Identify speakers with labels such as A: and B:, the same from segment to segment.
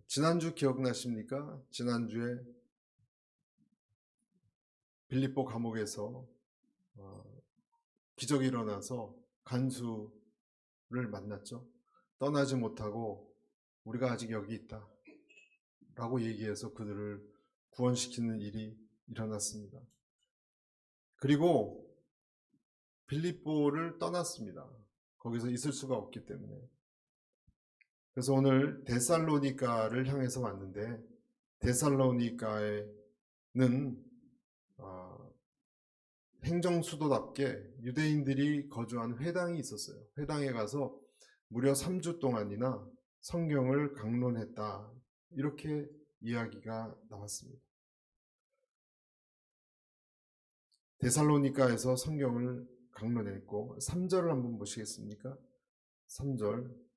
A: 지난주 기억나십니까? 지난주에 빌립보 감옥에서 기적이 일어나서 간수를 만났죠. 떠나지 못하고 우리가 아직 여기 있다 라고 얘기해서 그들을 구원시키는 일이 일어났습니다. 그리고 빌립보를 떠났습니다. 거기서 있을 수가 없기 때문에. 그래서 오늘 데살로니가를 향해서 왔는데, 데살로니가에는 행정 수도답게 유대인들이 거주한 회당이 있었어요. 회당에 가서 무려 3주 동안이나 성경을 강론했다, 이렇게 이야기가 나왔습니다. 데살로니가에서 성경을 강론했고, 3절을 한번 보시겠습니까? 3절,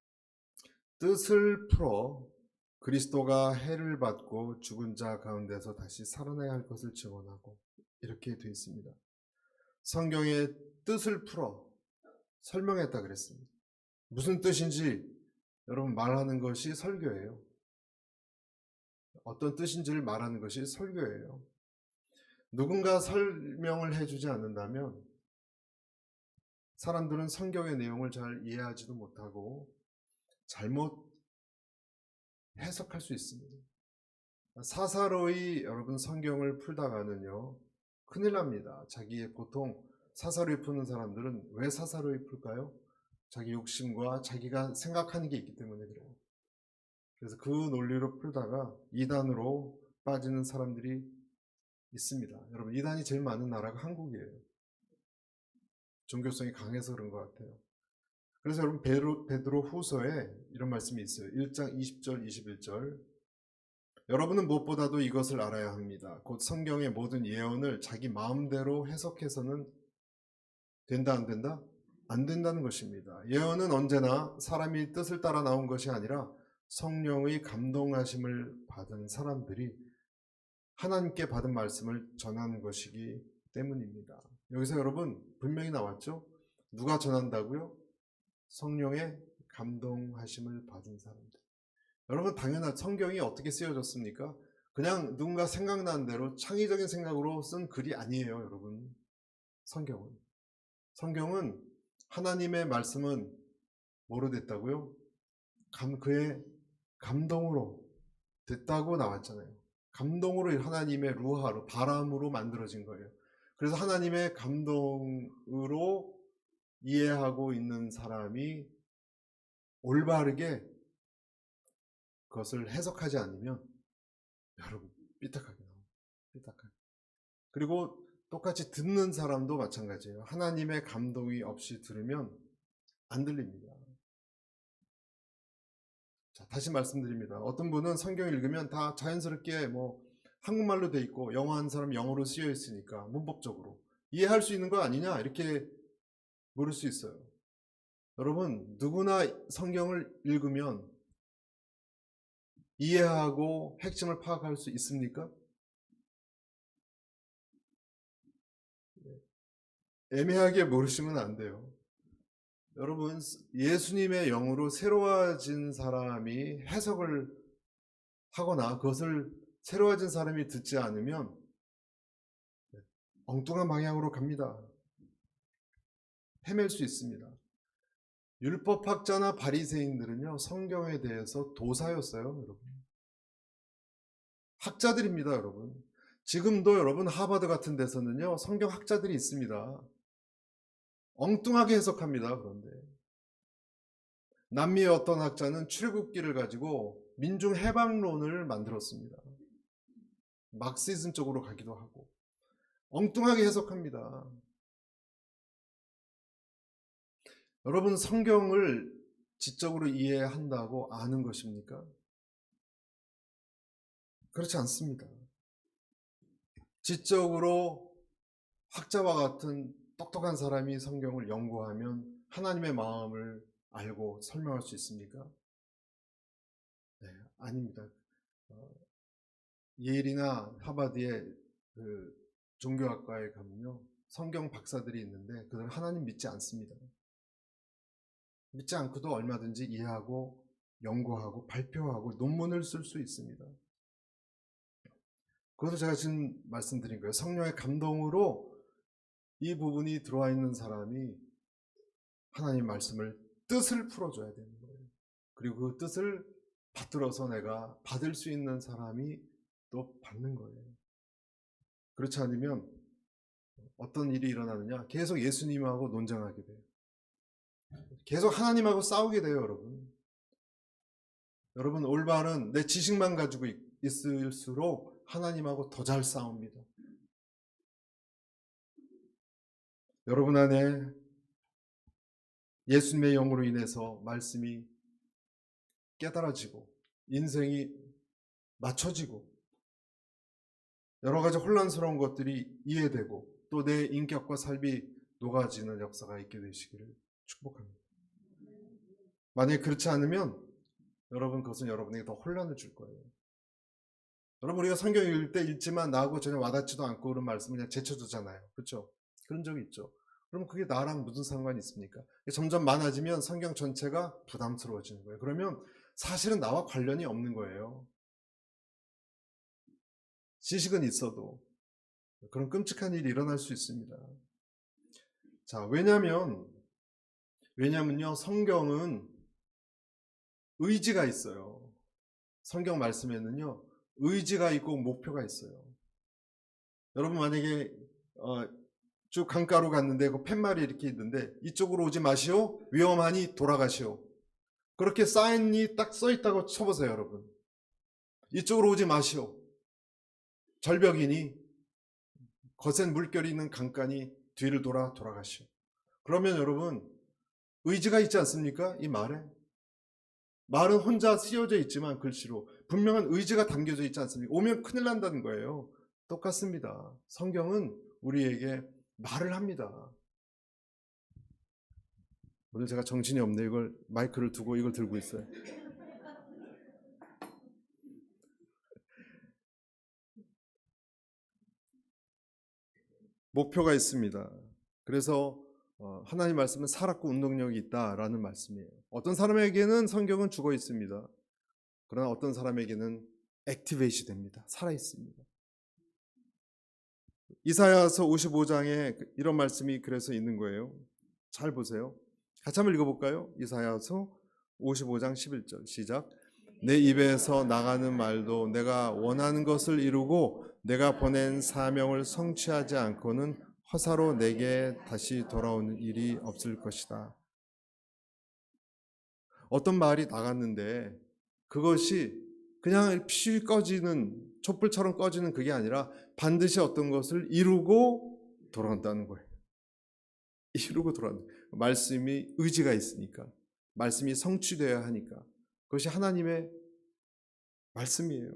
A: 뜻을 풀어 그리스도가 해를 받고 죽은 자 가운데서 다시 살아나야 할 것을 증언하고, 이렇게 되어 있습니다. 성경의 뜻을 풀어 설명했다 그랬습니다. 무슨 뜻인지 여러분 말하는 것이 설교예요. 어떤 뜻인지를 말하는 것이 설교예요. 누군가 설명을 해주지 않는다면 사람들은 성경의 내용을 잘 이해하지도 못하고 잘못 해석할 수 있습니다. 사사로이 여러분 성경을 풀다가는요, 큰일 납니다. 보통 사사로이 푸는 사람들은 왜 사사로이 풀까요? 자기 욕심과 자기가 생각하는 게 있기 때문에 그래요. 그래서 그 논리로 풀다가 이단으로 빠지는 사람들이 있습니다. 여러분, 이단이 제일 많은 나라가 한국이에요. 종교성이 강해서 그런 것 같아요. 그래서 여러분, 베드로 후서에 이런 말씀이 있어요. 1장 20절 21절, 여러분은 무엇보다도 이것을 알아야 합니다. 곧 성경의 모든 예언을 자기 마음대로 해석해서는 된다, 안 된다? 안 된다는 것입니다. 예언은 언제나 사람이 뜻을 따라 나온 것이 아니라 성령의 감동하심을 받은 사람들이 하나님께 받은 말씀을 전하는 것이기 때문입니다. 여기서 여러분 분명히 나왔죠? 누가 전한다고요? 성령의 감동하심을 받은 사람들. 여러분, 당연한 성경이 어떻게 쓰여졌습니까? 그냥 누군가 생각나는 대로 창의적인 생각으로 쓴 글이 아니에요, 여러분. 성경은 하나님의 말씀은 뭐로 됐다고요? 그의 감동으로 됐다고 나왔잖아요. 감동으로, 하나님의 루하로, 바람으로 만들어진 거예요. 그래서 하나님의 감동으로 이해하고 있는 사람이 올바르게 그것을 해석하지 않으면 여러분 삐딱하게 나옵니다. 삐딱하게. 그리고 똑같이 듣는 사람도 마찬가지예요. 하나님의 감동이 없이 들으면 안 들립니다. 자, 다시 말씀드립니다. 어떤 분은 성경 읽으면 다 자연스럽게 한국말로 돼 있고 영어 하는 사람 영어로 쓰여 있으니까 문법적으로 이해할 수 있는 거 아니냐, 이렇게 물을 수 있어요. 여러분, 누구나 성경을 읽으면 이해하고 핵심을 파악할 수 있습니까? 애매하게 모르시면 안 돼요. 여러분, 예수님의 영으로 새로워진 사람이 해석을 하거나 그것을 새로워진 사람이 듣지 않으면 엉뚱한 방향으로 갑니다. 헤맬 수 있습니다. 율법학자나 바리새인들은요, 성경에 대해서 도사였어요, 여러분. 학자들입니다, 여러분. 지금도 여러분 하버드 같은 데서는요, 성경 학자들이 있습니다. 엉뚱하게 해석합니다. 그런데 남미의 어떤 학자는 출애굽기를 가지고 민중 해방론을 만들었습니다. 막시즘 쪽으로 가기도 하고 엉뚱하게 해석합니다. 여러분, 성경을 지적으로 이해한다고 아는 것입니까? 그렇지 않습니다. 지적으로 학자와 같은 똑똑한 사람이 성경을 연구하면 하나님의 마음을 알고 설명할 수 있습니까? 네, 아닙니다. 예일이나 하버드의 그 종교학과에 가면요, 성경 박사들이 있는데 그들은 하나님 믿지 않습니다. 믿지 않고도 얼마든지 이해하고 연구하고 발표하고 논문을 쓸 수 있습니다. 그것을 제가 지금 말씀드린 거예요. 성령의 감동으로 이 부분이 들어와 있는 사람이 하나님 말씀을 뜻을 풀어줘야 되는 거예요. 그리고 그 뜻을 받들어서 내가 받을 수 있는 사람이 또 받는 거예요. 그렇지 않으면 어떤 일이 일어나느냐? 계속 예수님하고 논쟁하게 돼요. 계속 하나님하고 싸우게 돼요, 여러분. 여러분, 올바른 내 지식만 가지고 있을수록 하나님하고 더 잘 싸웁니다. 여러분 안에 예수님의 영으로 인해서 말씀이 깨달아지고 인생이 맞춰지고 여러 가지 혼란스러운 것들이 이해되고 또 내 인격과 삶이 녹아지는 역사가 있게 되시기를 축복합니다. 만약에 그렇지 않으면 여러분, 그것은 여러분에게 더 혼란을 줄 거예요. 여러분, 우리가 성경 읽을 때 읽지만 나하고 전혀 와닿지도 않고 그런 말씀을 그냥 제쳐두잖아요. 그렇죠? 그런 적이 있죠. 그럼 그게 나랑 무슨 상관이 있습니까? 점점 많아지면 성경 전체가 부담스러워지는 거예요. 그러면 사실은 나와 관련이 없는 거예요. 지식은 있어도 그런 끔찍한 일이 일어날 수 있습니다. 자, 왜냐면요, 성경은 의지가 있어요. 성경 말씀에는요, 의지가 있고 목표가 있어요. 여러분, 만약에 쭉 강가로 갔는데 그 팻말이 이렇게 있는데 이쪽으로 오지 마시오, 위험하니 돌아가시오. 그렇게 사인이 딱 써 있다고 쳐보세요, 여러분. 이쪽으로 오지 마시오, 절벽이니 거센 물결이 있는 강가니 뒤를 돌아가시오. 그러면 여러분, 의지가 있지 않습니까? 이 말에 말은 혼자 쓰여져 있지만 글씨로 분명한 의지가 담겨져 있지 않습니까? 오면 큰일 난다는 거예요. 똑같습니다. 성경은 우리에게 말을 합니다. 오늘 제가 정신이 없네. 이걸 마이크를 두고 이걸 들고 있어요. 목표가 있습니다. 그래서 하나님 말씀은 살았고 운동력이 있다라는 말씀이에요. 어떤 사람에게는 성경은 죽어 있습니다. 그러나 어떤 사람에게는 액티베이트 됩니다. 살아 있습니다. 이사야서 55장에 이런 말씀이 그래서 있는 거예요. 잘 보세요. 같이 한번 읽어볼까요? 이사야서 55장 11절 시작. 내 입에서 나가는 말도 내가 원하는 것을 이루고 내가 보낸 사명을 성취하지 않고는 허사로 내게 다시 돌아오는 일이 없을 것이다. 어떤 말이 나갔는데 그것이 그냥 피 꺼지는 촛불처럼 꺼지는 그게 아니라 반드시 어떤 것을 이루고 돌아온다는 거예요. 이루고 돌아온다. 말씀이 의지가 있으니까, 말씀이 성취되어야 하니까 그것이 하나님의 말씀이에요.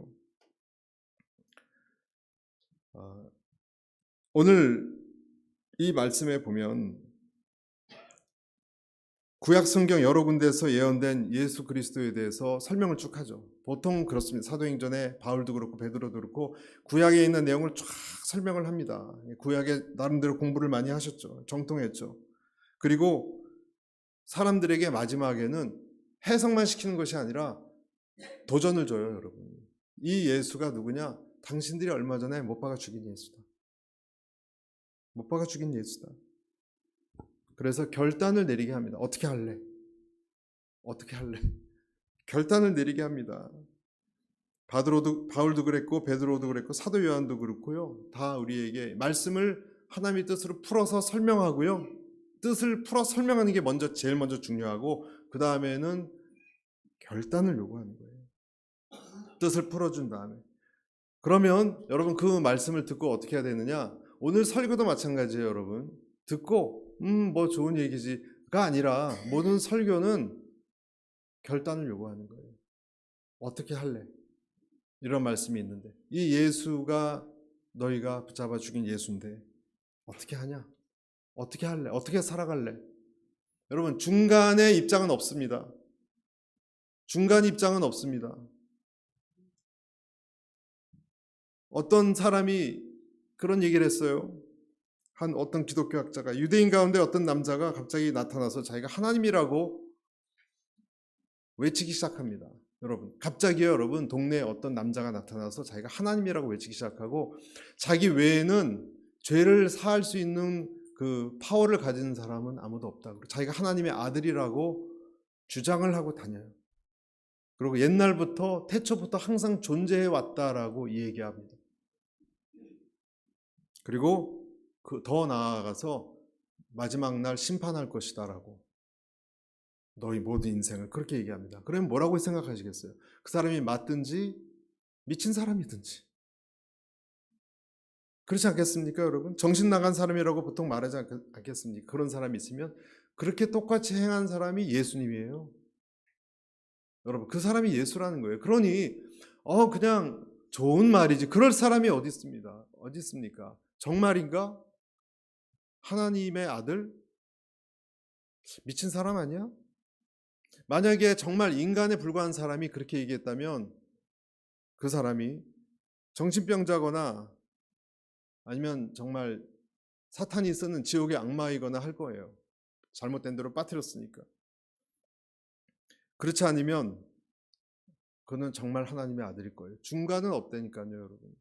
A: 오늘 이 말씀에 보면 구약 성경 여러 군데에서 예언된 예수 그리스도에 대해서 설명을 쭉 하죠. 보통 그렇습니다. 사도행전에 바울도 그렇고 베드로도 그렇고 구약에 있는 내용을 쫙 설명을 합니다. 구약에 나름대로 공부를 많이 하셨죠. 정통했죠. 그리고 사람들에게 마지막에는 해석만 시키는 것이 아니라 도전을 줘요, 여러분. 이 예수가 누구냐? 당신들이 얼마 전에 못 박아 죽인 예수다. 못 박아 죽인 예수다. 그래서 결단을 내리게 합니다. 어떻게 할래? 어떻게 할래? 결단을 내리게 합니다. 바울도 그랬고 베드로도 그랬고 사도 요한도 그렇고요. 다 우리에게 말씀을 하나님의 뜻으로 풀어서 설명하고요. 뜻을 풀어 설명하는 게 제일 먼저 중요하고 그 다음에는 결단을 요구하는 거예요. 뜻을 풀어준 다음에. 그러면 여러분 그 말씀을 듣고 어떻게 해야 되느냐? 오늘 설교도 마찬가지예요, 여러분. 듣고 뭐 좋은 얘기지가 아니라 모든 설교는 결단을 요구하는 거예요. 어떻게 할래? 이런 말씀이 있는데 이 예수가 너희가 붙잡아 죽인 예수인데 어떻게 하냐? 어떻게 할래? 어떻게 살아갈래? 여러분 중간의 입장은 없습니다. 중간 입장은 없습니다. 어떤 사람이 그런 얘기를 했어요. 어떤 기독교 학자가 유대인 가운데 어떤 남자가 갑자기 나타나서 자기가 하나님이라고 외치기 시작합니다. 여러분, 갑자기요, 여러분, 동네에 어떤 남자가 나타나서 자기가 하나님이라고 외치기 시작하고 자기 외에는 죄를 사할 수 있는 그 파워를 가진 사람은 아무도 없다고, 자기가 하나님의 아들이라고 주장을 하고 다녀요. 그리고 옛날부터 태초부터 항상 존재해 왔다라고 얘기합니다. 그리고 더 나아가서 마지막 날 심판할 것이다라고, 너희 모든 인생을 그렇게 얘기합니다. 그러면 뭐라고 생각하시겠어요? 그 사람이 맞든지 미친 사람이든지, 그렇지 않겠습니까, 여러분? 정신 나간 사람이라고 보통 말하지 않겠습니까? 그런 사람이 있으면 그렇게 똑같이 행한 사람이 예수님이에요. 여러분, 그 사람이 예수라는 거예요. 그러니 그냥 좋은 말이지, 그럴 사람이 어디 있습니다. 어디 있습니까? 정말인가? 하나님의 아들? 미친 사람 아니야? 만약에 정말 인간에 불과한 사람이 그렇게 얘기했다면 그 사람이 정신병자거나 아니면 정말 사탄이 쓰는 지옥의 악마이거나 할 거예요. 잘못된 대로 빠뜨렸으니까. 그렇지 않으면 그는 정말 하나님의 아들일 거예요. 중간은 없다니까요, 여러분.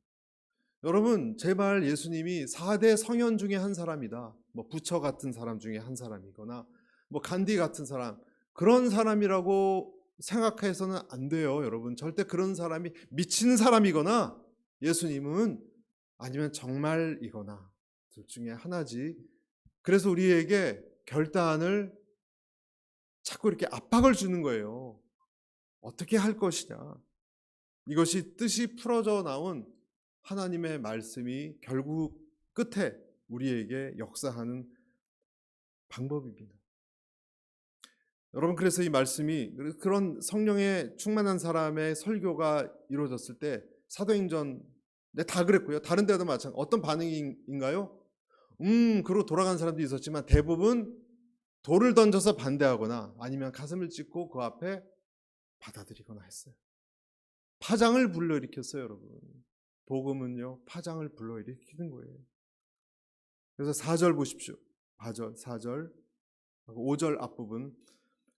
A: 여러분, 제발 예수님이 4대 성현 중에 한 사람이다, 뭐 부처 같은 사람 중에 한 사람이거나 뭐 간디 같은 사람, 그런 사람이라고 생각해서는 안 돼요, 여러분. 절대 그런 사람이 미친 사람이거나 예수님은 아니면 정말이거나 둘 중에 하나지. 그래서 우리에게 결단을 자꾸 이렇게 압박을 주는 거예요. 어떻게 할 것이냐. 이것이 뜻이 풀어져 나온 하나님의 말씀이 결국 끝에 우리에게 역사하는 방법입니다. 여러분, 그래서 이 말씀이, 그런 성령에 충만한 사람의 설교가 이루어졌을 때 사도행전 다 그랬고요, 다른 데도 마찬가지. 어떤 반응인가요? 그러고 돌아간 사람도 있었지만 대부분 돌을 던져서 반대하거나 아니면 가슴을 찢고 그 앞에 받아들이거나 했어요. 파장을 불러일으켰어요, 여러분. 복음은요, 파장을 불러일으키는 거예요. 그래서 4절 보십시오. 4절, 5절 앞부분.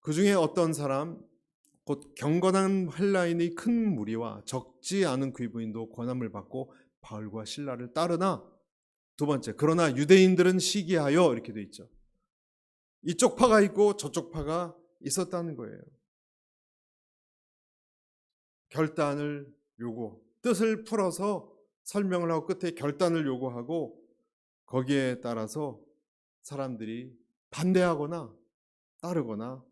A: 그 중에 어떤 사람, 곧 경건한 헬라인의 큰 무리와 적지 않은 귀부인도 권함을 받고 바울과 실라를 따르나, 두 번째, 그러나 유대인들은 시기하여, 이렇게 돼 있죠. 이쪽 파가 있고 저쪽 파가 있었다는 거예요. 결단을 뜻을 풀어서 설명을 하고 끝에 결단을 요구하고 거기에 따라서 사람들이 반대하거나 따르거나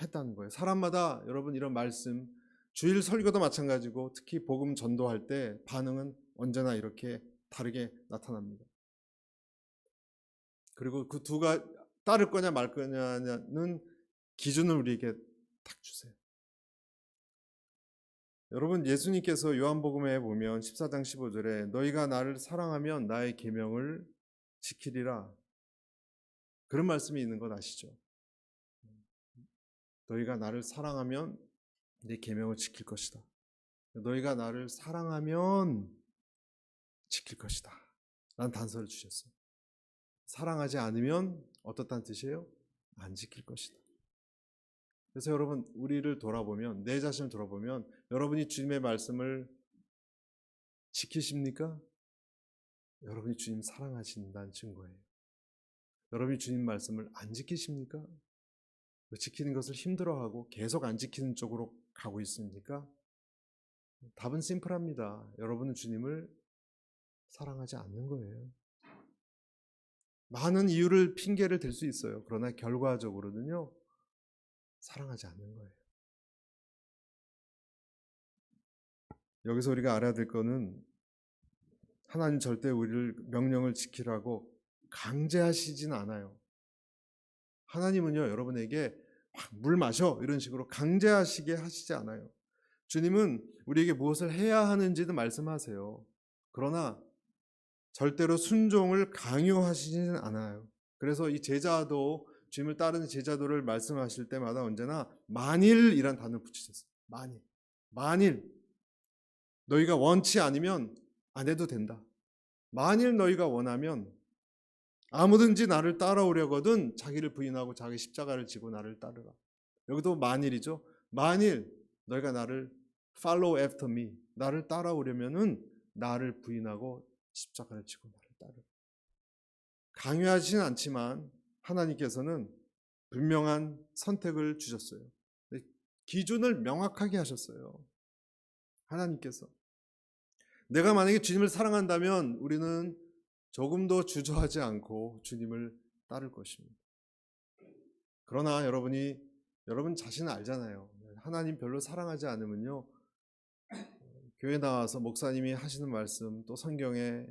A: 했다는 거예요. 사람마다, 여러분, 이런 말씀, 주일 설교도 마찬가지고 특히 복음 전도할 때 반응은 언제나 이렇게 다르게 나타납니다. 그리고 그 두가 따를 거냐 말 거냐는 기준을 우리에게 딱 주세요. 여러분, 예수님께서 요한복음에 보면 14장 15절에 너희가 나를 사랑하면 나의 계명을 지키리라, 그런 말씀이 있는 것 아시죠? 너희가 나를 사랑하면 내 계명을 지킬 것이다. 너희가 나를 사랑하면 지킬 것이다 라는 단서를 주셨어요. 사랑하지 않으면 어떻다는 뜻이에요? 안 지킬 것이다. 그래서 여러분, 우리를 돌아보면, 내 자신을 돌아보면 여러분이 주님의 말씀을 지키십니까? 여러분이 주님 사랑하신다는 증거예요. 여러분이 주님 말씀을 안 지키십니까? 지키는 것을 힘들어하고 계속 안 지키는 쪽으로 가고 있습니까? 답은 심플합니다. 여러분은 주님을 사랑하지 않는 거예요. 많은 이유를, 핑계를 댈 수 있어요. 그러나 결과적으로는요, 사랑하지 않는 거예요. 여기서 우리가 알아야 될 거는, 하나님 절대 우리를 명령을 지키라고 강제하시진 않아요. 하나님은요, 여러분에게 물 마셔 이런 식으로 강제하시게 하시지 않아요. 주님은 우리에게 무엇을 해야 하는지도 말씀하세요. 그러나 절대로 순종을 강요하시지는 않아요. 그래서 이 제자도, 주님을 따르는 제자도를 말씀하실 때마다 언제나 만일이란 단어를 붙이셨어요. 만일 너희가 원치 않으면 안 해도 된다. 만일 너희가 원하면 아무든지 나를 따라오려거든 자기를 부인하고 자기 십자가를 지고 나를 따르라. 여기도 만일이죠. 만일 너희가 나를 follow after me, 나를 따라오려면은 나를 부인하고 십자가를 지고 나를 따르라. 강요하지는 않지만 하나님께서는 분명한 선택을 주셨어요. 기준을 명확하게 하셨어요. 하나님께서. 내가 만약에 주님을 사랑한다면 우리는 조금도 주저하지 않고 주님을 따를 것입니다. 그러나 여러분 자신은 알잖아요. 하나님 별로 사랑하지 않으면요, 교회 나와서 목사님이 하시는 말씀, 또 성경에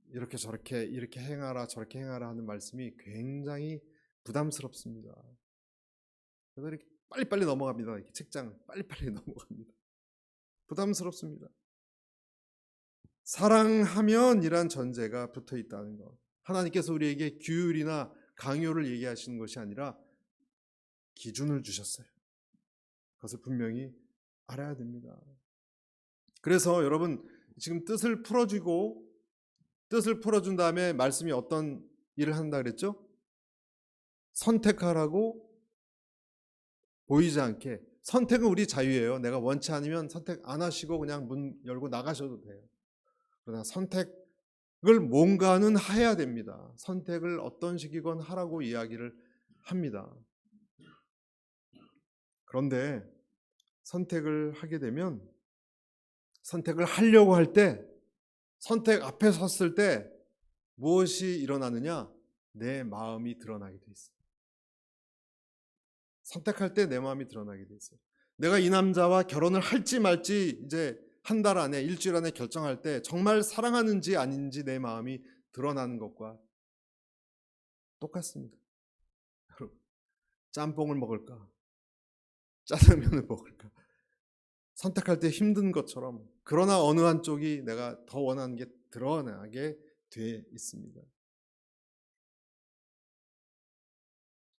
A: 이렇게 저렇게 이렇게 행하라 저렇게 행하라 하는 말씀이 굉장히 부담스럽습니다. 그래서 이렇게 빨리빨리 넘어갑니다. 이렇게 책장 빨리빨리 넘어갑니다. 부담스럽습니다. 사랑하면 이란 전제가 붙어 있다는 것. 하나님께서 우리에게 규율이나 강요를 얘기하시는 것이 아니라 기준을 주셨어요. 그것을 분명히 알아야 됩니다. 그래서 여러분 지금 뜻을 풀어준 다음에 말씀이 어떤 일을 한다 그랬죠? 선택하라고 보이지 않게. 선택은 우리 자유예요. 내가 원치 않으면 선택 안 하시고 그냥 문 열고 나가셔도 돼요. 그러나 선택을 뭔가는 해야 됩니다. 선택을 어떤 식이건 하라고 이야기를 합니다. 그런데 선택을 하게 되면 선택을 하려고 할 때 선택 앞에 섰을 때 무엇이 일어나느냐? 내 마음이 드러나게 돼 있어요. 선택할 때 내 마음이 드러나게 돼 있어요. 내가 이 남자와 결혼을 할지 말지 이제 한 달 안에 일주일 안에 결정할 때 정말 사랑하는지 아닌지 내 마음이 드러나는 것과 똑같습니다. 여러분, 짬뽕을 먹을까? 짜장면을 먹을까? 선택할 때 힘든 것처럼 그러나 어느 한쪽이 내가 더 원하는 게 드러나게 돼 있습니다.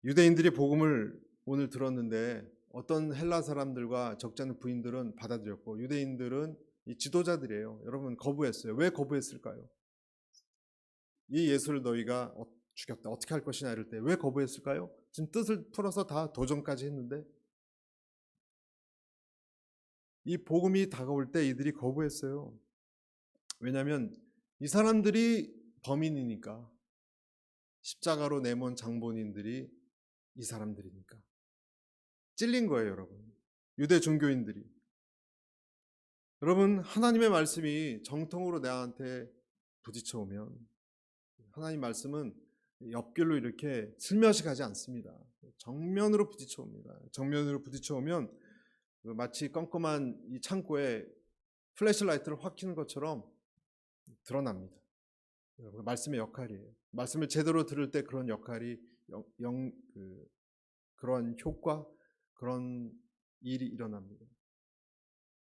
A: 유대인들이 복음을 오늘 들었는데 어떤 헬라 사람들과 적지 않은 부인들은 받아들였고 유대인들은 이 지도자들이에요. 여러분 거부했어요. 왜 거부했을까요? 이 예수를 너희가 죽였다. 어떻게 할 것이냐 이럴 때 왜 거부했을까요? 지금 뜻을 풀어서 다 도전까지 했는데 이 복음이 다가올 때 이들이 거부했어요. 왜냐하면 이 사람들이 범인이니까, 십자가로 내몬 장본인들이 이 사람들이니까 찔린 거예요. 여러분, 유대 종교인들이. 여러분, 하나님의 말씀이 정통으로 나한테 부딪혀 오면 하나님 말씀은 옆길로 이렇게 슬며시 가지 않습니다. 정면으로 부딪혀 옵니다. 정면으로 부딪혀 오면 마치 껌껌한 이 창고에 플래시라이트를 확 켜는 것처럼 드러납니다. 말씀의 역할이에요. 말씀을 제대로 들을 때 그런 역할이 그런 효과, 그런 일이 일어납니다.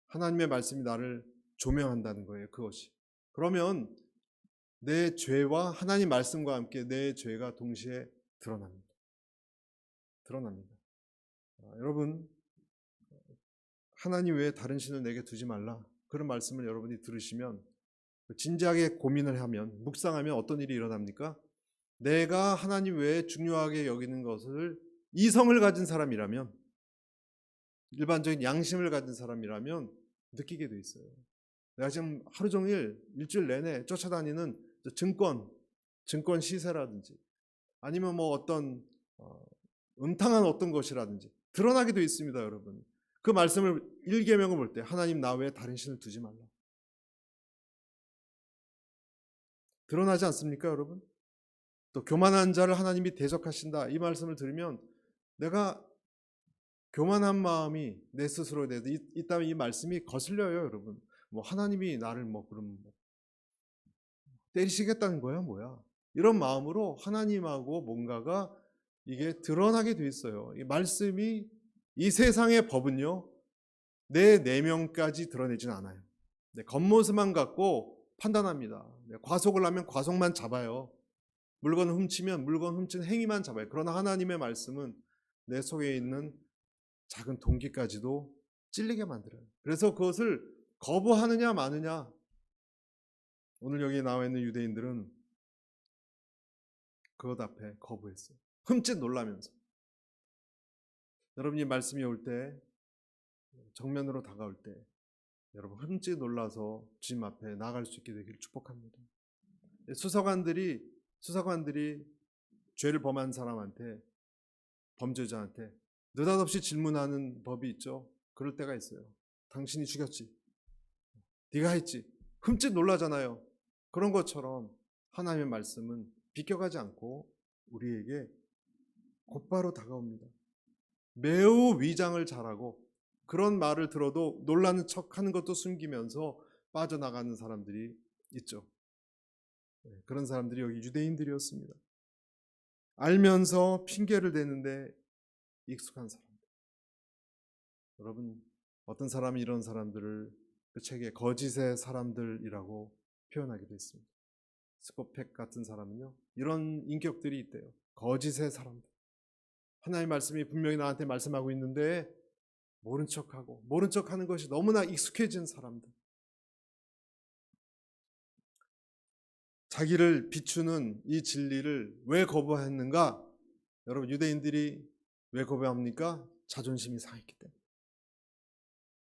A: 하나님의 말씀이 나를 조명한다는 거예요. 그것이. 그러면 내 죄와 하나님 말씀과 함께 내 죄가 동시에 드러납니다. 여러분, 하나님 외에 다른 신을 내게 두지 말라. 그런 말씀을 여러분이 들으시면 진지하게 고민을 하면, 묵상하면 어떤 일이 일어납니까? 내가 하나님 외에 중요하게 여기는 것을 이성을 가진 사람이라면, 일반적인 양심을 가진 사람이라면 느끼게 돼 있어요. 내가 지금 하루 종일 일주일 내내 쫓아다니는 증권 시세라든지 아니면 뭐 어떤 음탕한 어떤 것이라든지 드러나게 돼 있습니다. 여러분, 그 말씀을 1계명을 볼 때 하나님 나 외에 다른 신을 두지 말라 드러나지 않습니까? 여러분, 또 교만한 자를 하나님이 대적하신다 이 말씀을 들으면 내가 교만한 마음이 내 스스로에 대해서 있다면 이 말씀이 거슬려요. 여러분, 뭐 하나님이 나를 그럼 때리시겠다는 거야 뭐야, 이런 마음으로 하나님하고 뭔가가 이게 드러나게 돼 있어요. 이 말씀이, 이 세상의 법은요 내 내면까지 드러내지는 않아요. 겉모습만 갖고 판단합니다. 과속을 하면 과속만 잡아요. 물건을 훔치면 물건 훔친 행위만 잡아요. 그러나 하나님의 말씀은 내 속에 있는 작은 동기까지도 찔리게 만들어요. 그래서 그것을 거부하느냐 마느냐. 오늘 여기 나와 있는 유대인들은 그것 앞에 거부했어요. 흠칫 놀라면서. 여러분이 말씀이 올 때, 정면으로 다가올 때 여러분 흠칫 놀라서 주님 앞에 나아갈 수 있게 되기를 축복합니다. 수사관들이 죄를 범한 사람한테, 범죄자한테 느닷없이 질문하는 법이 있죠. 그럴 때가 있어요. 당신이 죽였지? 네가 했지? 흠칫 놀라잖아요. 그런 것처럼 하나님의 말씀은 비껴가지 않고 우리에게 곧바로 다가옵니다. 매우 위장을 잘하고 그런 말을 들어도 놀라는 척하는 것도 숨기면서 빠져나가는 사람들이 있죠. 그런 사람들이 여기 유대인들이었습니다. 알면서 핑계를 대는데 익숙한 사람들. 여러분, 어떤 사람이 이런 사람들을 그 책에 거짓의 사람들이라고 표현하기도 했습니다. 스코펙 같은 사람은요, 이런 인격들이 있대요. 거짓의 사람들. 하나님의 말씀이 분명히 나한테 말씀하고 있는데 모른 척하고, 모른 척하는 것이 너무나 익숙해진 사람들. 자기를 비추는 이 진리를 왜 거부했는가? 여러분, 유대인들이 왜 거부합니까? 자존심이 상했기 때문에.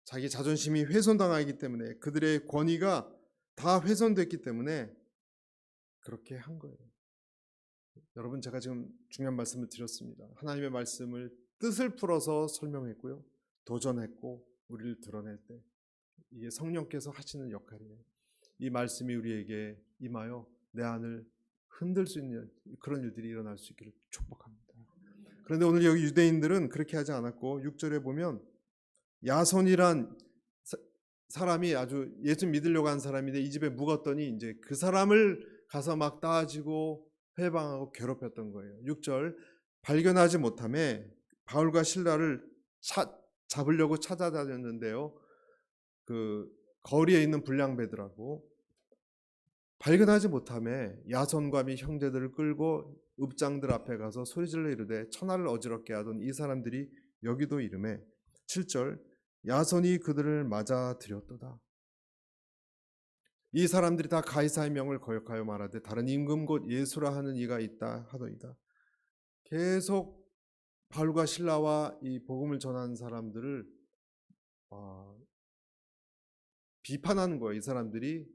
A: 자기 자존심이 훼손당하기 때문에, 그들의 권위가 다 훼손됐기 때문에 그렇게 한 거예요. 여러분, 제가 지금 중요한 말씀을 드렸습니다. 하나님의 말씀을 뜻을 풀어서 설명했고요, 도전했고 우리를 드러낼 때 이게 성령께서 하시는 역할이에요. 이 말씀이 우리에게 임하여 내 안을 흔들 수 있는 그런 일들이 일어날 수 있기를 축복합니다. 그런데 오늘 여기 유대인들은 그렇게 하지 않았고 6절에 보면 야손이란 사람이 아주 예수 믿으려고 한 사람인데 이 집에 묵었더니 이제 그 사람을 가서 막 따지고 회방하고 괴롭혔던 거예요. 6절, 발견하지 못함에 바울과 실라를 잡으려고 찾아다녔는데요, 그 거리에 있는 불량배들하고 발견하지 못함에 야손과 및 형제들을 끌고 읍장들 앞에 가서 소리질러 이르되 천하를 어지럽게 하던 이 사람들이 여기도 이르매 7절, 야손이 그들을 맞아 들였도다. 이 사람들이 다 가이사의 명을 거역하여 말하되 다른 임금 곧 예수라 하는 이가 있다 하더이다. 계속 바울과 실라와 이 복음을 전하는 사람들을 비판하는 거예요. 이 사람들이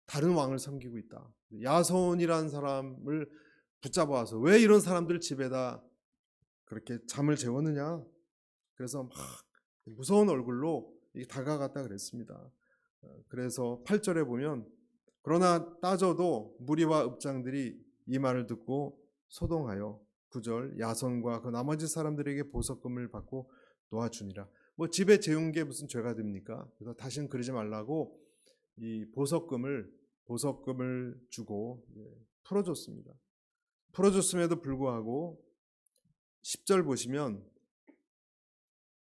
A: 다른 왕을 섬기고 있다. 야손이라는 사람을 붙잡아와서 왜 이런 사람들 집에다 그렇게 잠을 재웠느냐. 그래서 막 무서운 얼굴로 다가갔다 그랬습니다. 그래서 8절에 보면 그러나 따져도 무리와 읍장들이 이 말을 듣고 소동하여 9절, 야손과 그 나머지 사람들에게 보석금을 받고 놓아주니라. 뭐 집에 재운 게 무슨 죄가 됩니까? 그래서 다시는 그러지 말라고 이 보석금을 주고 풀어줬습니다. 풀어줬음에도 불구하고 10절 보시면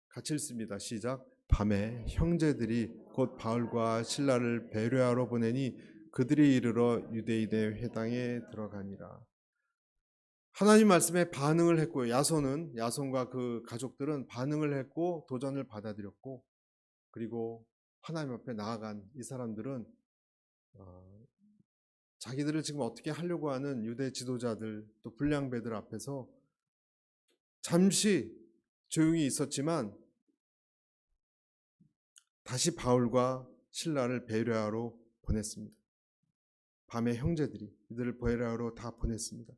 A: 같이 읽습니다. 시작. 밤에 형제들이 곧 바울과 실라를 배려하러 보내니 그들이 이르러 유대인의 회당에 들어가니라. 하나님 말씀에 반응을 했고요. 야손과 그 가족들은 반응을 했고 도전을 받아들였고, 그리고 하나님 앞에 나아간 이 사람들은 자기들을 지금 어떻게 하려고 하는 유대 지도자들 또 불량배들 앞에서 잠시 조용히 있었지만 다시 바울과 실라를 배려하러 보냈습니다. 밤에 형제들이 이들을 배려하러 다 보냈습니다.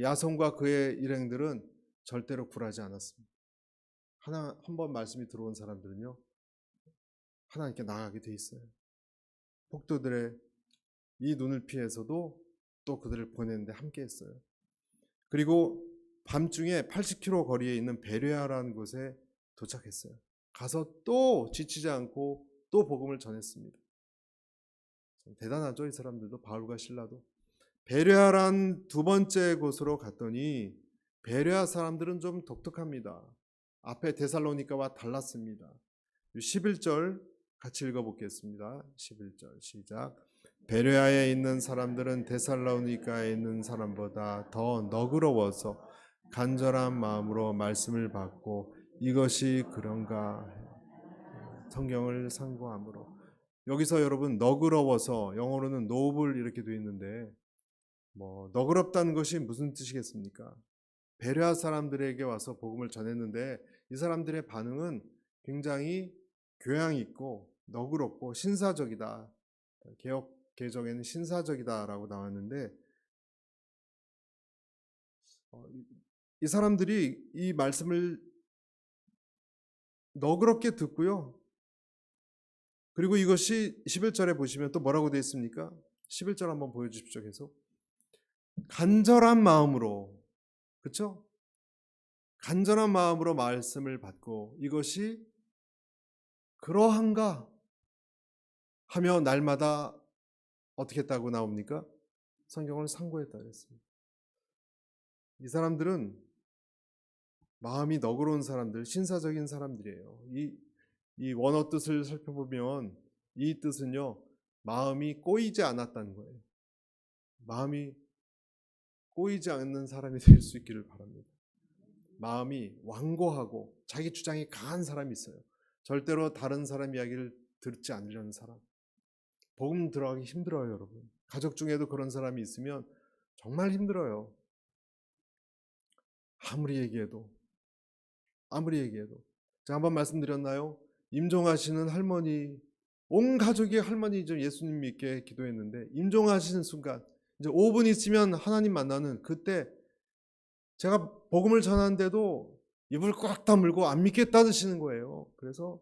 A: 야손과 그의 일행들은 절대로 굴하지 않았습니다. 한 번 말씀이 들어온 사람들은요, 하나님께 나아가게 돼 있어요. 폭도들의 이 눈을 피해서도 또 그들을 보내는데 함께 했어요. 그리고 밤중에 80km 거리에 있는 베레아라는 곳에 도착했어요. 가서 또 지치지 않고 또 복음을 전했습니다. 대단하죠, 이 사람들도. 바울과 실라도. 베레아란 두 번째 곳으로 갔더니 베레아 사람들은 좀 독특합니다. 앞에 데살로니가와 달랐습니다. 11절 같이 읽어보겠습니다. 11절 시작. 베레아에 있는 사람들은 데살로니가에 있는 사람보다 더 너그러워서 간절한 마음으로 말씀을 받고 이것이 그런가 성경을 상고함으로. 여기서 여러분 너그러워서 영어로는 노블 이렇게 되어 있는데 너그럽다는 것이 무슨 뜻이겠습니까? 베레아 사람들에게 와서 복음을 전했는데 이 사람들의 반응은 굉장히 교양 있고 너그럽고 신사적이다. 개역 개정에는 신사적이다라고 나왔는데 이 사람들이 이 말씀을 너그럽게 듣고요. 그리고 이것이 11절에 보시면 또 뭐라고 되어 있습니까? 11절 한번 보여주십시오. 계속. 간절한 마음으로, 그렇죠? 간절한 마음으로 말씀을 받고 이것이 그러한가 하며 날마다 어떻게 했다고 나옵니까? 성경을 상고했다 그랬습니다. 이 사람들은 마음이 너그러운 사람들, 신사적인 사람들이에요. 이 원어 뜻을 살펴보면 이 뜻은요, 마음이 꼬이지 않았다는 거예요. 마음이 꼬이지 않는 사람이 될 수 있기를 바랍니다. 마음이 완고하고 자기 주장이 강한 사람이 있어요. 절대로 다른 사람 이야기를 듣지 않으려는 사람. 복음 들어가기 힘들어요, 여러분. 가족 중에도 그런 사람이 있으면 정말 힘들어요. 아무리 얘기해도. 제가 한번 말씀드렸나요? 임종하시는 할머니, 온 가족이 할머니 좀 예수님 믿게 기도했는데 임종하시는 순간 이제 5분 있으면 하나님 만나는 그때 제가 복음을 전하는데도 입을 꽉 다물고 안 믿겠다시는 거예요. 그래서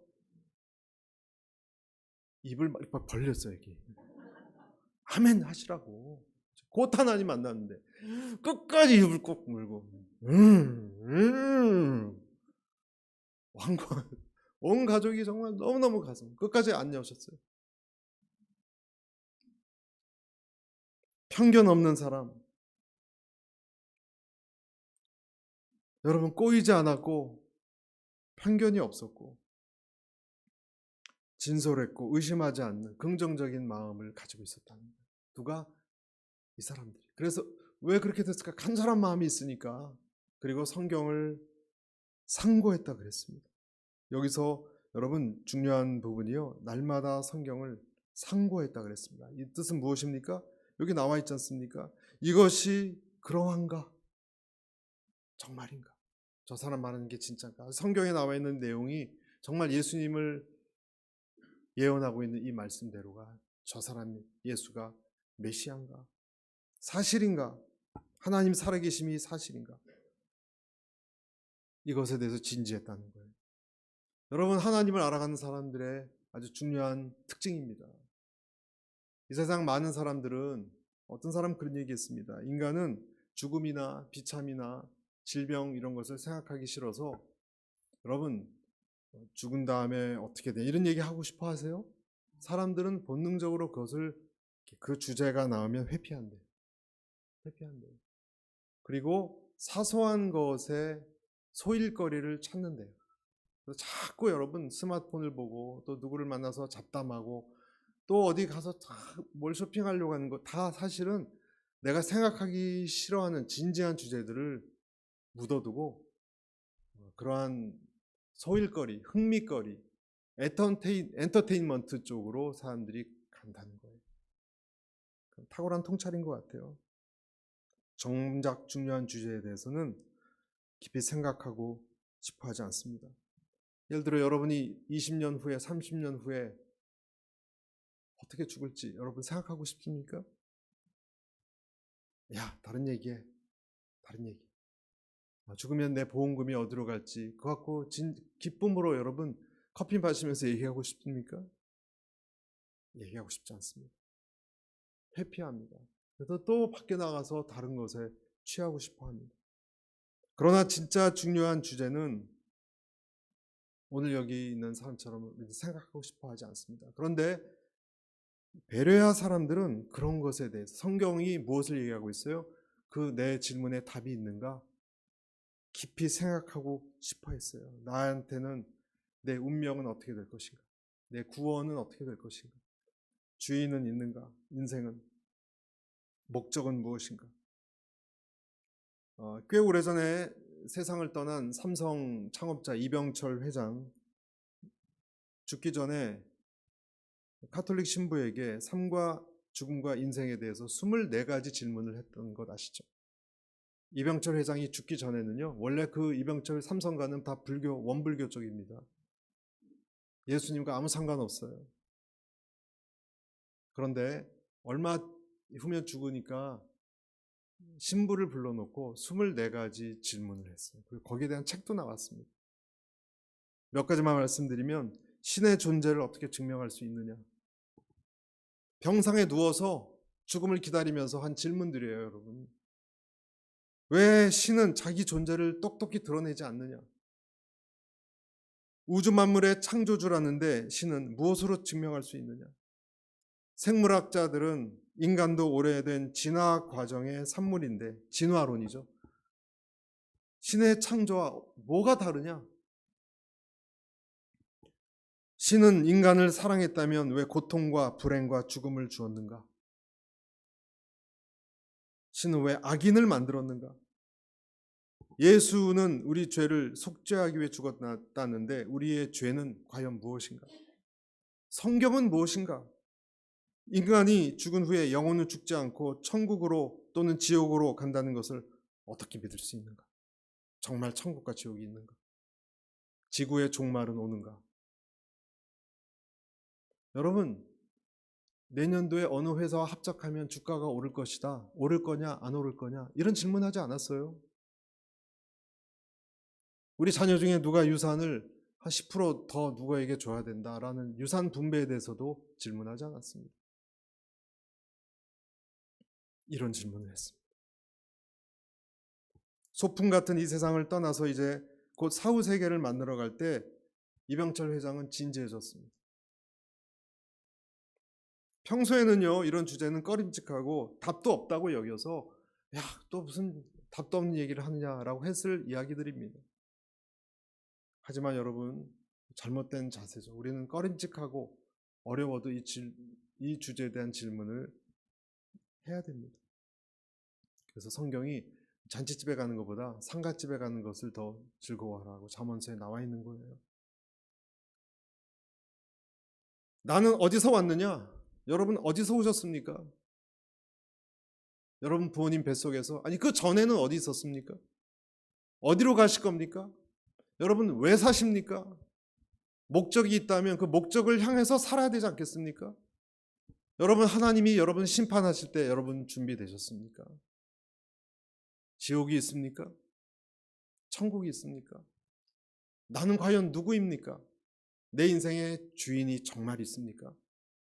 A: 입을 막 벌렸어요. 이렇게. 아멘 하시라고. 곧 하나님 만났는데 끝까지 입을 꼭 물고 왕관 온 가족이 정말 너무너무 가슴 끝까지 안 여셨어요. 편견 없는 사람. 여러분 꼬이지 않았고 편견이 없었고 진솔했고 의심하지 않는 긍정적인 마음을 가지고 있었다는 거예요. 누가? 이 사람들이. 그래서 왜 그렇게 됐을까? 간절한 마음이 있으니까. 그리고 성경을 상고했다 그랬습니다. 여기서 여러분 중요한 부분이요. 날마다 성경을 상고했다 그랬습니다. 이 뜻은 무엇입니까? 여기 나와 있지 않습니까? 이것이 그러한가? 정말인가? 저 사람 말하는 게 진짜인가? 성경에 나와 있는 내용이 정말 예수님을 예언하고 있는 이 말씀대로가 저 사람 예수가 메시아인가? 사실인가? 하나님 살아계심이 사실인가? 이것에 대해서 진지했다는 거예요. 여러분 하나님을 알아가는 사람들의 아주 중요한 특징입니다. 이 세상 많은 사람들은 어떤 사람 그런 얘기했습니다. 인간은 죽음이나 비참이나 질병 이런 것을 생각하기 싫어서 여러분 죽은 다음에 어떻게 돼? 이런 얘기 하고 싶어 하세요? 사람들은 본능적으로 그것을 그 주제가 나오면 회피한대요. 그리고 사소한 것에 소일거리를 찾는데요. 그래서 자꾸 여러분 스마트폰을 보고 또 누구를 만나서 잡담하고 또 어디 가서 뭘 쇼핑하려고 하는 거 다 사실은 내가 생각하기 싫어하는 진지한 주제들을 묻어두고 그러한 소일거리, 흥미거리, 엔터테인먼트 쪽으로 사람들이 간다는 거예요. 탁월한 통찰인 것 같아요. 정작 중요한 주제에 대해서는 깊이 생각하고 싶어 하지 않습니다. 예를 들어 여러분이 20년 후에 30년 후에 어떻게 죽을지 여러분 생각하고 싶습니까? 야, 다른 얘기해. 죽으면 내 보험금이 어디로 갈지 그거 갖고 기쁨으로 여러분 커피 마시면서 얘기하고 싶습니까? 얘기하고 싶지 않습니다. 회피합니다. 그래서 또 밖에 나가서 다른 것에 취하고 싶어 합니다. 그러나 진짜 중요한 주제는 오늘 여기 있는 사람처럼 생각하고 싶어 하지 않습니다. 그런데 베레아 사람들은 그런 것에 대해서 성경이 무엇을 얘기하고 있어요? 그 내 질문에 답이 있는가? 깊이 생각하고 싶어 했어요. 나한테는 내 운명은 어떻게 될 것인가? 내 구원은 어떻게 될 것인가? 주인은 있는가? 인생은? 목적은 무엇인가? 꽤 오래전에 세상을 떠난 삼성 창업자 이병철 회장 죽기 전에 카톨릭 신부에게 삶과 죽음과 인생에 대해서 24가지 질문을 했던 것 아시죠? 이병철 회장이 죽기 전에는요, 원래 그 이병철 삼성가는 다 불교, 원불교 쪽입니다. 예수님과 아무 상관없어요. 그런데 얼마 후면 죽으니까 신부를 불러놓고 24가지 질문을 했어요. 그리고 거기에 대한 책도 나왔습니다. 몇 가지만 말씀드리면, 신의 존재를 어떻게 증명할 수 있느냐. 병상에 누워서 죽음을 기다리면서 한 질문들이에요, 여러분. 왜 신은 자기 존재를 똑똑히 드러내지 않느냐? 우주 만물의 창조주라는데 신은 무엇으로 증명할 수 있느냐? 생물학자들은 인간도 오래된 진화 과정의 산물인데, 진화론이죠. 신의 창조와 뭐가 다르냐? 신은 인간을 사랑했다면 왜 고통과 불행과 죽음을 주었는가? 신은 왜 악인을 만들었는가? 예수는 우리 죄를 속죄하기 위해 죽었다는데 우리의 죄는 과연 무엇인가? 성경은 무엇인가? 인간이 죽은 후에 영혼은 죽지 않고 천국으로 또는 지옥으로 간다는 것을 어떻게 믿을 수 있는가? 정말 천국과 지옥이 있는가? 지구의 종말은 오는가? 여러분, 내년도에 어느 회사와 합작하면 주가가 오를 것이다. 오를 거냐, 안 오를 거냐? 이런 질문하지 않았어요. 우리 자녀 중에 누가 유산을 한 10%더 누구에게 줘야 된다라는 유산 분배에 대해서도 질문하지 않았습니다. 이런 질문을 했습니다. 소풍 같은 이 세상을 떠나서 이제 곧 사후 세계를 만들어 갈 때 이병철 회장은 진지해졌습니다. 평소에는요, 이런 주제는 꺼림칙하고 답도 없다고 여겨서 야, 또 무슨 답도 없는 얘기를 하느냐라고 했을 이야기들입니다. 하지만 여러분, 잘못된 자세죠. 우리는 꺼림칙하고 어려워도 이 주제에 대한 질문을 해야 됩니다. 그래서 성경이 잔치집에 가는 것보다 상갓집에 가는 것을 더 즐거워하라고 잠언서에 나와 있는 거예요. 나는 어디서 왔느냐? 여러분 어디서 오셨습니까? 여러분 부모님 뱃속에서? 아니 그 전에는 어디 있었습니까? 어디로 가실 겁니까? 여러분 왜 사십니까? 목적이 있다면 그 목적을 향해서 살아야 되지 않겠습니까? 여러분 하나님이 여러분 심판하실 때 여러분 준비되셨습니까? 지옥이 있습니까? 천국이 있습니까? 나는 과연 누구입니까? 내 인생의 주인이 정말 있습니까?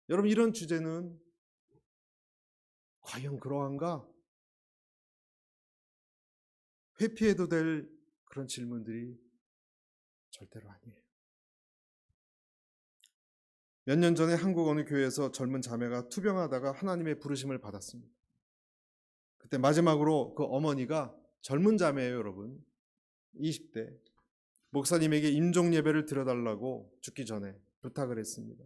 A: 여러분 이런 주제는 과연 그러한가? 회피해도 될 그런 질문들이 절대로 아니에요. 몇 년 전에 한국 어느 교회에서 젊은 자매가 투병하다가 하나님의 부르심을 받았습니다. 그때 마지막으로 그 어머니가 젊은 자매예요, 여러분. 20대. 목사님에게 임종 예배를 드려달라고 죽기 전에 부탁을 했습니다.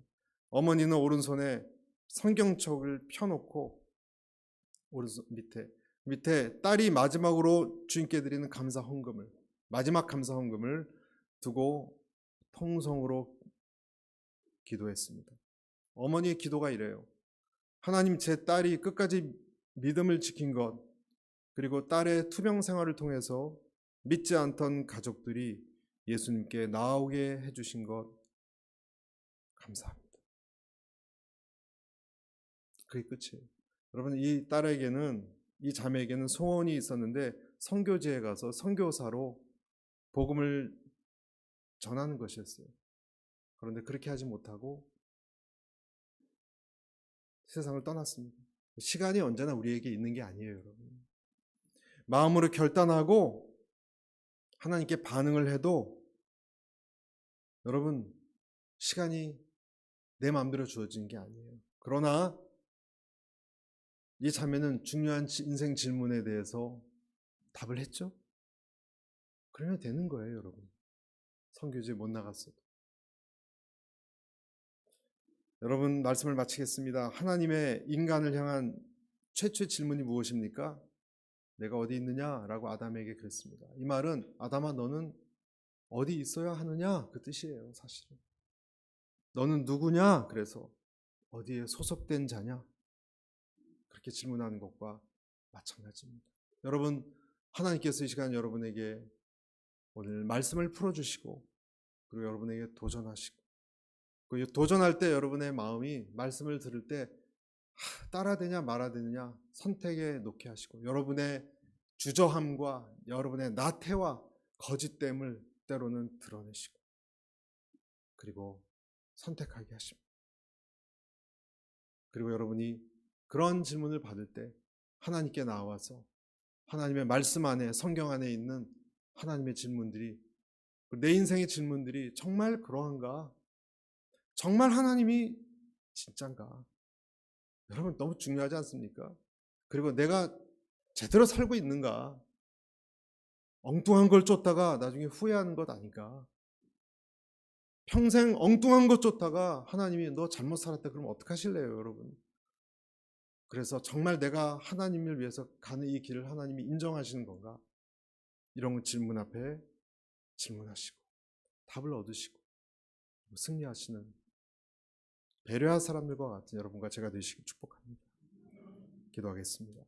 A: 어머니는 오른손에 성경책을 펴놓고 오른손 밑에 딸이 마지막으로 주님께 드리는 감사 헌금을, 마지막 감사 헌금을 두고 통성으로 기도했습니다. 어머니의 기도가 이래요. 하나님, 제 딸이 끝까지 믿음을 지킨 것, 그리고 딸의 투병 생활을 통해서 믿지 않던 가족들이 예수님께 나오게 해주신 것 감사합니다. 그게 끝이에요. 여러분 이 딸에게는, 이 자매에게는 소원이 있었는데 선교지에 가서 선교사로 복음을 전하는 것이었어요. 그런데 그렇게 하지 못하고 세상을 떠났습니다. 시간이 언제나 우리에게 있는 게 아니에요, 여러분. 마음으로 결단하고 하나님께 반응을 해도 여러분 시간이 내 마음대로 주어진 게 아니에요. 그러나 이 자매는 중요한 인생 질문에 대해서 답을 했죠. 그러면 되는 거예요, 여러분. 선교지에 못 나갔어도. 여러분 말씀을 마치겠습니다. 하나님의 인간을 향한 최초의 질문이 무엇입니까? 내가 어디 있느냐라고 아담에게 그랬습니다. 이 말은 아담아 너는 어디 있어야 하느냐 그 뜻이에요. 사실은 너는 누구냐, 그래서 어디에 소속된 자냐, 그렇게 질문하는 것과 마찬가지입니다. 여러분 하나님께서 이 시간 여러분에게 오늘 말씀을 풀어주시고 그리고 여러분에게 도전하시고 그 도전할 때 여러분의 마음이 말씀을 들을 때 따라 되냐 말아 되느냐 선택에 놓게 하시고 여러분의 주저함과 여러분의 나태와 거짓됨을 때로는 드러내시고 그리고 선택하게 하십니다. 그리고 여러분이 그런 질문을 받을 때 하나님께 나와서 하나님의 말씀 안에 성경 안에 있는 하나님의 질문들이 내 인생의 질문들이 정말 그러한가? 정말 하나님이 진짠가? 여러분 너무 중요하지 않습니까? 그리고 내가 제대로 살고 있는가? 엉뚱한 걸 쫓다가 나중에 후회하는 것 아닌가? 평생 엉뚱한 것 쫓다가 하나님이 너 잘못 살았다 그러면 어떡하실래요, 여러분? 그래서 정말 내가 하나님을 위해서 가는 이 길을 하나님이 인정하시는 건가? 이런 질문 앞에 질문하시고 답을 얻으시고 승리하시는 배려할 사람들과 같은 여러분과 제가 되시길 축복합니다. 기도하겠습니다.